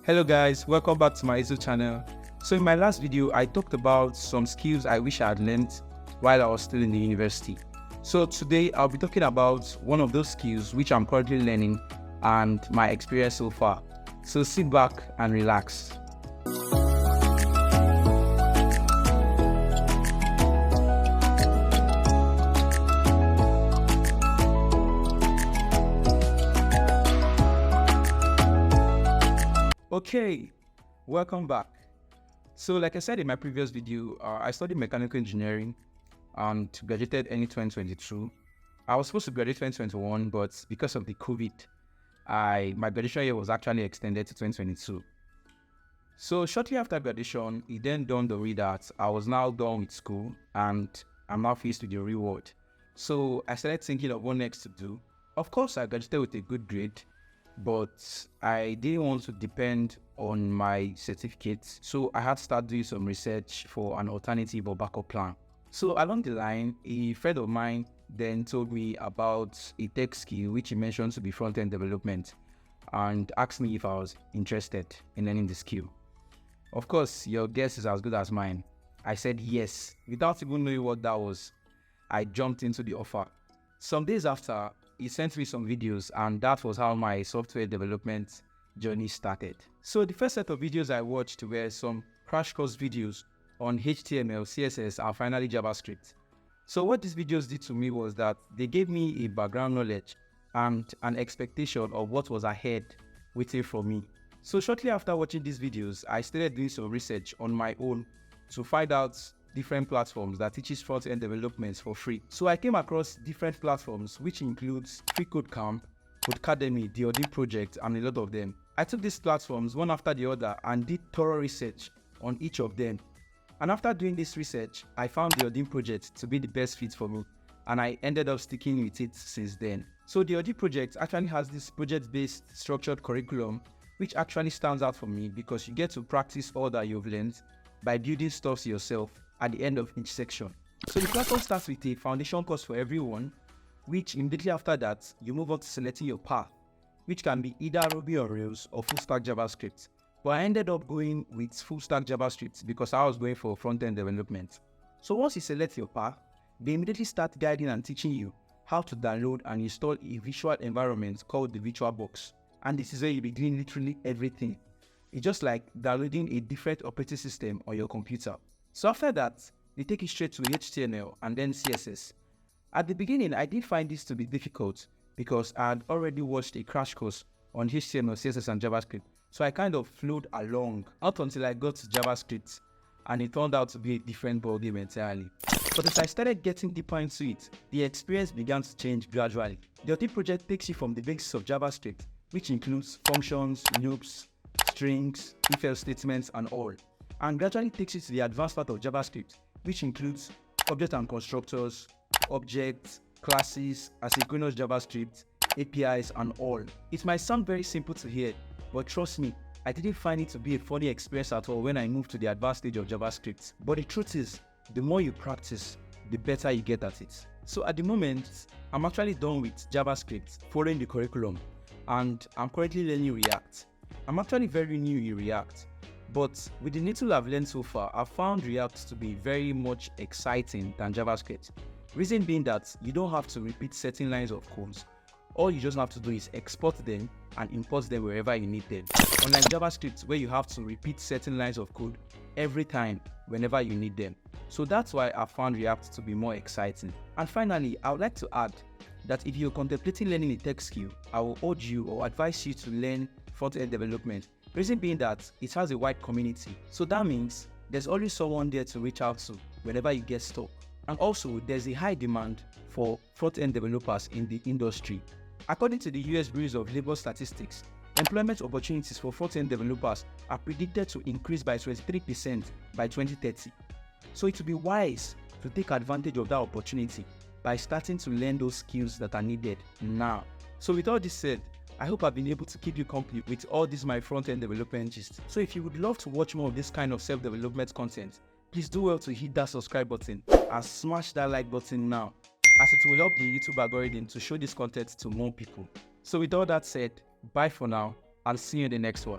Hello guys, welcome back to my YouTube channel. So in my last video, I talked about some skills I wish I had learned while I was still in the university. So today I'll be talking about one of those skills which I'm currently learning and my experience so far. So sit back and relax. Okay, welcome back. So like I said in my previous video, I studied mechanical engineering and graduated in 2022. I was supposed to graduate 2021, but because of the COVID, my graduation year was actually extended to 2022. So shortly after graduation, it then dawned on me that I was now done with school and I'm now faced with the real world. So I started thinking of what next to do. Of course, I graduated with a good grade, but I didn't want to depend on my certificates, so I had to start doing some research for an alternative or backup plan. So along the line, a friend of mine then told me about a tech skill which he mentioned to be front-end development and asked me if I was interested in learning the skill. Of course, your guess is as good as mine. I said yes. Without even knowing what that was, I jumped into the offer. Some days after, he sent me some videos, and that was how my software development journey started. So the first set of videos I watched were some crash course videos on HTML, CSS, and finally JavaScript. So what these videos did to me was that they gave me a background knowledge and an expectation of what was ahead waiting for me. So shortly after watching these videos, I started doing some research on my own to find out different platforms that teaches front-end development for free. So I came across different platforms which includes Free Code Camp, Codecademy, the Odin project, and a lot of them. I took these platforms one after the other and did thorough research on each of them. And after doing this research, I found the Odin project to be the best fit for me, and I ended up sticking with it since then. So the Odin project actually has this project-based structured curriculum which actually stands out for me because you get to practice all that you've learned by building stuff yourself at the end of each section. So the platform starts with a foundation course for everyone, which immediately after that, you move on to selecting your path, which can be either Ruby on Rails or full stack JavaScript. But I ended up going with full stack JavaScript because I was going for front-end development. So once you select your path, they immediately start guiding and teaching you how to download and install a visual environment called the VirtualBox. And this is where you be doing literally everything. It's just like downloading a different operating system on your computer. So after that, they take you straight to HTML and then CSS. At the beginning, I did find this to be difficult because I had already watched a crash course on HTML, CSS, and JavaScript. So I kind of flowed along out until I got to JavaScript, and it turned out to be a different ballgame entirely. But as I started getting deeper into it, the experience began to change gradually. The OT project takes you from the basics of JavaScript, which includes functions, loops, strings, if-else statements, and all, and gradually takes you to the advanced part of JavaScript, which includes objects and constructors, objects, classes, asynchronous JavaScript, APIs, and all. It might sound very simple to hear, but trust me, I didn't find it to be a funny experience at all when I moved to the advanced stage of JavaScript. But the truth is, the more you practice, the better you get at it. So at the moment, I'm actually done with JavaScript, following the curriculum, and I'm currently learning React. I'm actually very new in React, but with the little I've learned so far, I've found React to be very much exciting than JavaScript. Reason being that you don't have to repeat certain lines of codes. All you just have to do is export them and import them wherever you need them. Unlike JavaScript, where you have to repeat certain lines of code every time whenever you need them. So that's why I found React to be more exciting. And finally, I would like to add that if you're contemplating learning a tech skill, I will urge you or advise you to learn front-end development. Reason being that it has a wide community. So that means there's always someone there to reach out to whenever you get stuck. And also, there's a high demand for front-end developers in the industry. According to the US Bureau of Labor Statistics, employment opportunities for front-end developers are predicted to increase by 23% by 2030. So it would be wise to take advantage of that opportunity by starting to learn those skills that are needed now. So with all this said, I hope I've been able to keep you company with all this my front-end development gist. So if you would love to watch more of this kind of self-development content, please do well to hit that subscribe button and smash that like button now, as it will help the YouTube algorithm to show this content to more people. So with all that said, bye for now, and see you in the next one.